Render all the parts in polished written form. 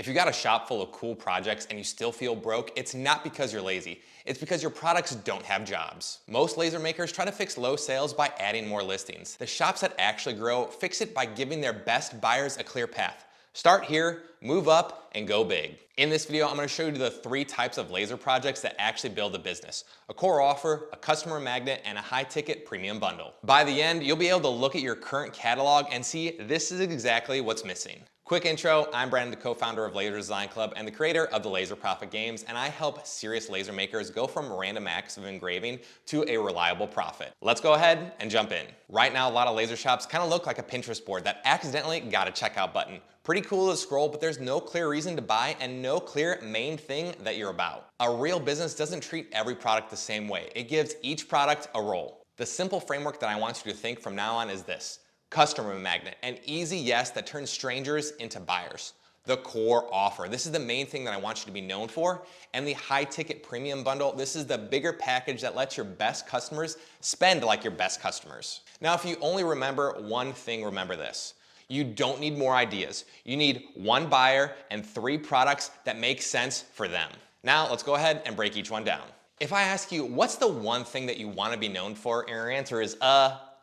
If you got a shop full of cool projects and you still feel broke, it's not because you're lazy. It's because your products don't have jobs. Most laser makers try to fix low sales by adding more listings. The shops that actually grow fix it by giving their best buyers a clear path. Start here, move up, and go big. In this video, I'm going to show you the 3 types of laser projects that actually build a business: a core offer, a customer magnet, and a high-ticket premium bundle. By the end, you'll be able to look at your current catalog and see this is exactly what's missing. Quick intro, I'm Brandon, the co-founder of Laser Design Club and the creator of the Laser Profit Games, and I help serious laser makers go from random acts of engraving to a reliable profit. Let's go ahead and jump in. Right now, a lot of laser shops kind of look like a Pinterest board that accidentally got a checkout button. Pretty cool to scroll, but there's no clear reason to buy and no clear main thing that you're about. A real business doesn't treat every product the same way. It gives each product a role. The simple framework that I want you to think from now on is this: customer magnet, an easy yes that turns strangers into buyers. The core offer, this is the main thing that I want you to be known for. And the high ticket premium bundle, this is the bigger package that lets your best customers spend like your best customers. Now, if you only remember one thing, remember this: you don't need more ideas. You need one buyer and 3 products that make sense for them. Now, let's go ahead and break each one down. If I ask you, what's the one thing that you want to be known for, and your answer is,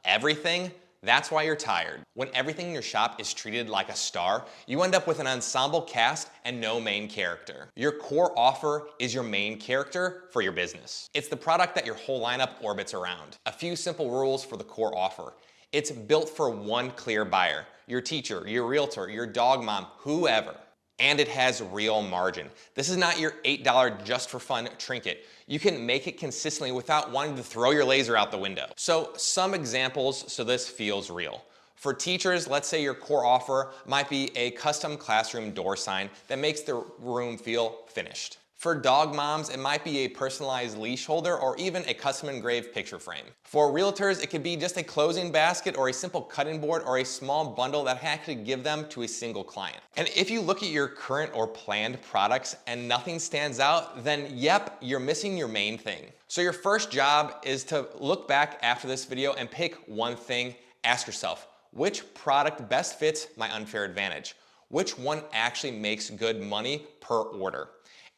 everything, that's why you're tired. When everything in your shop is treated like a star, you end up with an ensemble cast and no main character. Your core offer is your main character for your business. It's the product that your whole lineup orbits around. A few simple rules for the core offer: it's built for one clear buyer: your teacher, your realtor, your dog mom, whoever. And it has real margin. This is not your $8 just for fun trinket. You can make it consistently without wanting to throw your laser out the window. So some examples so this feels real. For teachers, let's say your core offer might be a custom classroom door sign that makes the room feel finished. For dog moms, it might be a personalized leash holder or even a custom engraved picture frame. For realtors, it could be just a closing basket or a simple cutting board or a small bundle that can actually give them to a single client. And if you look at your current or planned products and nothing stands out, then yep, you're missing your main thing. So your first job is to look back after this video and pick one thing. Ask yourself, which product best fits my unfair advantage? Which one actually makes good money per order?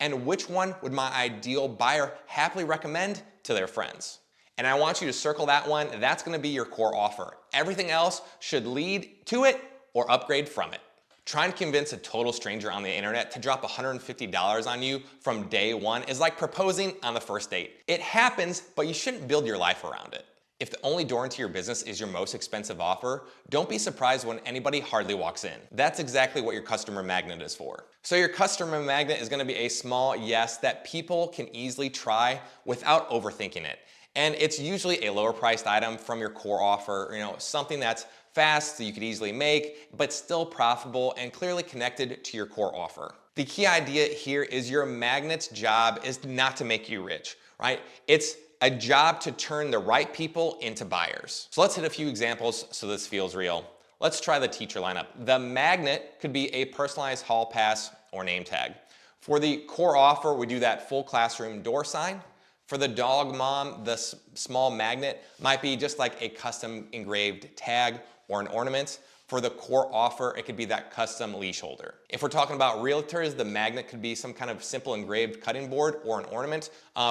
And which one would my ideal buyer happily recommend to their friends? And I want you to circle that one. That's going to be your core offer. Everything else should lead to it or upgrade from it. Trying to convince a total stranger on the internet to drop $150 on you from day one is like proposing on the first date. It happens, but you shouldn't build your life around it. If the only door into your business is your most expensive offer, don't be surprised when anybody hardly walks in. That's exactly what your customer magnet is for. So your customer magnet is going to be a small yes that people can easily try without overthinking it. And it's usually a lower priced item from your core offer, something that's fast, so you could easily make, but still profitable and clearly connected to your core offer. The key idea here is your magnet's job is not to make you rich, right? It's a job to turn the right people into buyers. So let's hit a few examples so this feels real. Let's try the teacher lineup. The magnet could be a personalized hall pass or name tag. For the core offer, we do that full classroom door sign. For the dog mom, the small magnet might be just like a custom engraved tag or an ornament. For the core offer, it could be that custom leash holder. If we're talking about realtors, the magnet could be some kind of simple engraved cutting board or an ornament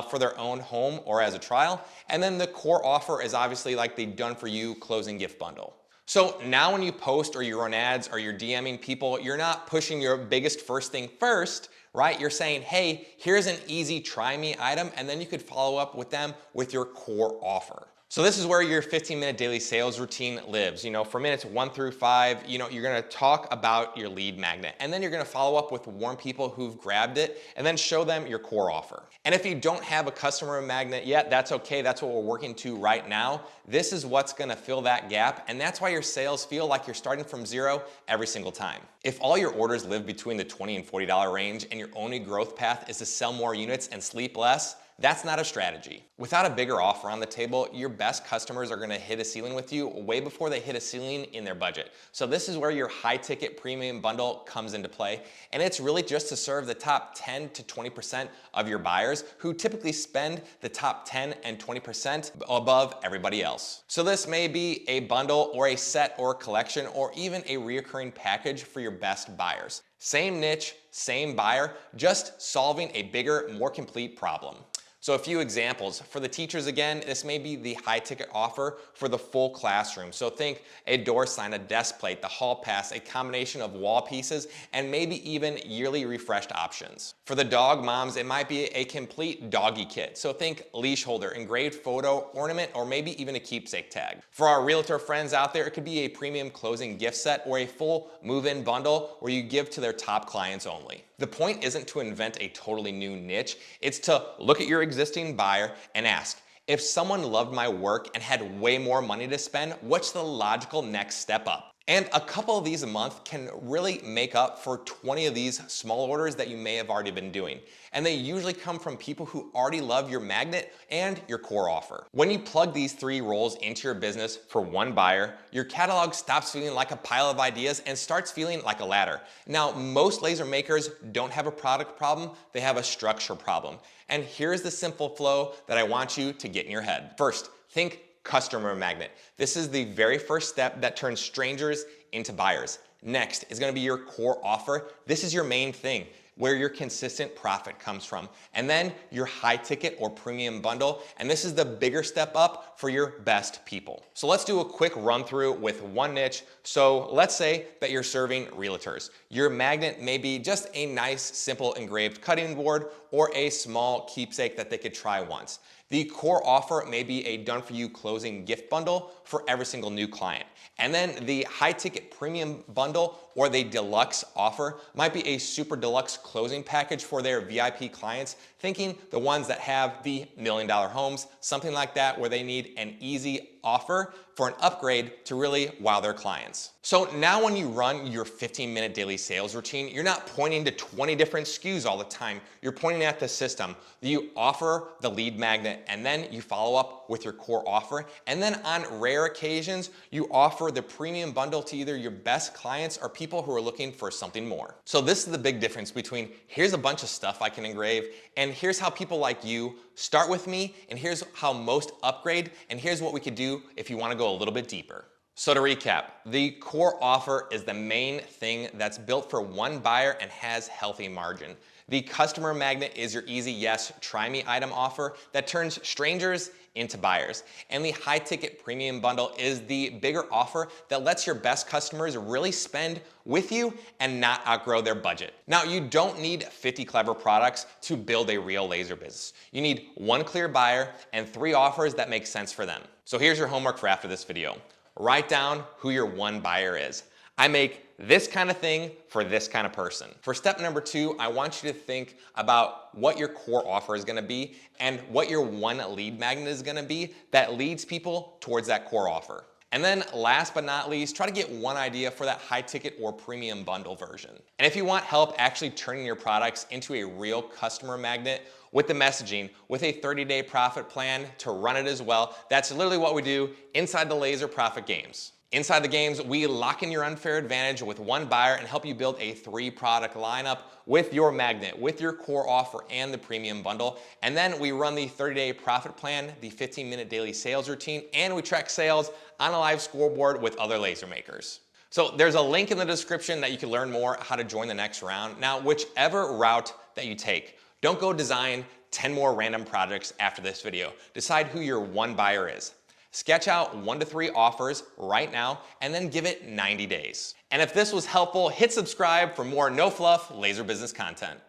for their own home or as a trial. And then the core offer is obviously like the done-for-you closing gift bundle. So now when you post or you run ads or you're DMing people, you're not pushing your biggest first thing first, right? You're saying, hey, here's an easy try me item, and then you could follow up with them with your core offer. So this is where your 15-minute daily sales routine lives. For minutes 1 through 5, you're going to talk about your lead magnet, and then you're going to follow up with warm people who've grabbed it and then show them your core offer. And if you don't have a customer magnet yet, that's okay. That's what we're working to right now. This is what's going to fill that gap, and that's why your sales feel like you're starting from zero every single time. If all your orders live between the $20 and $40 range and your only growth path is to sell more units and sleep less, that's not a strategy. Without a bigger offer on the table, your best customers are going to hit a ceiling with you way before they hit a ceiling in their budget. So this is where your high ticket premium bundle comes into play. And it's really just to serve the top 10 to 20% of your buyers who typically spend the top 10 and 20% above everybody else. So this may be a bundle or a set or collection or even a reoccurring package for your best buyers. Same niche, same buyer, just solving a bigger, more complete problem. So a few examples. For the teachers again, this may be the high ticket offer for the full classroom. So think a door sign, a desk plate, the hall pass, a combination of wall pieces, and maybe even yearly refreshed options. For the dog moms, it might be a complete doggy kit. So think leash holder, engraved photo, ornament, or maybe even a keepsake tag. For our realtor friends out there, it could be a premium closing gift set or a full move-in bundle where you give to their top clients only. The point isn't to invent a totally new niche, it's to look at your existing buyer and ask, if someone loved my work and had way more money to spend, what's the logical next step up? And a couple of these a month can really make up for 20 of these small orders that you may have already been doing. And they usually come from people who already love your magnet and your core offer. When you plug these 3 roles into your business for one buyer, your catalog stops feeling like a pile of ideas and starts feeling like a ladder. Now, most laser makers don't have a product problem, they have a structure problem. And here's the simple flow that I want you to get in your head. First, think customer magnet. This is the very first step that turns strangers into buyers. Next is going to be your core offer. This is your main thing, where your consistent profit comes from. And then your high ticket or premium bundle. And this is the bigger step up for your best people. So let's do a quick run through with one niche. So let's say that you're serving realtors. Your magnet may be just a nice, simple engraved cutting board or a small keepsake that they could try once. The core offer may be a done-for-you closing gift bundle for every single new client. And then the high-ticket premium bundle or the deluxe offer might be a super deluxe closing package for their VIP clients, thinking the ones that have the $1 million homes, something like that, where they need an easy offer for an upgrade to really wow their clients. So now when you run your 15-minute daily sales routine, you're not pointing to 20 different SKUs all the time. You're pointing at the system. You offer the lead magnet and then you follow up with your core offer. And then on rare occasions, you offer the premium bundle to either your best clients or people who are looking for something more. So this is the big difference between here's a bunch of stuff I can engrave and here's how people like you start with me, and here's how most upgrade, and here's what we could do if you want to go a little bit deeper. So to recap, the core offer is the main thing that's built for one buyer and has healthy margin. The customer magnet is your easy yes, try me item offer that turns strangers into buyers. And the high ticket premium bundle is the bigger offer that lets your best customers really spend with you and not outgrow their budget. Now, you don't need 50 clever products to build a real laser business. You need one clear buyer and 3 offers that make sense for them. So here's your homework for after this video. Write down who your one buyer is. I make this kind of thing for this kind of person. For step number 2, I want you to think about what your core offer is gonna be and what your one lead magnet is gonna be that leads people towards that core offer. And then last but not least, try to get one idea for that high ticket or premium bundle version. And if you want help actually turning your products into a real customer magnet with the messaging, with a 30-day profit plan to run it as well, that's literally what we do inside the Laser Profit Games. Inside the games, we lock in your unfair advantage with one buyer and help you build a 3-product lineup with your magnet, with your core offer and the premium bundle. And then we run the 30-day profit plan, the 15-minute daily sales routine, and we track sales on a live scoreboard with other laser makers. So there's a link in the description that you can learn more how to join the next round. Now, whichever route that you take, don't go design 10 more random projects after this video. Decide who your one buyer is. Sketch out 1 to 3 offers right now and then give it 90 days. And if this was helpful, hit subscribe for more no fluff laser business content.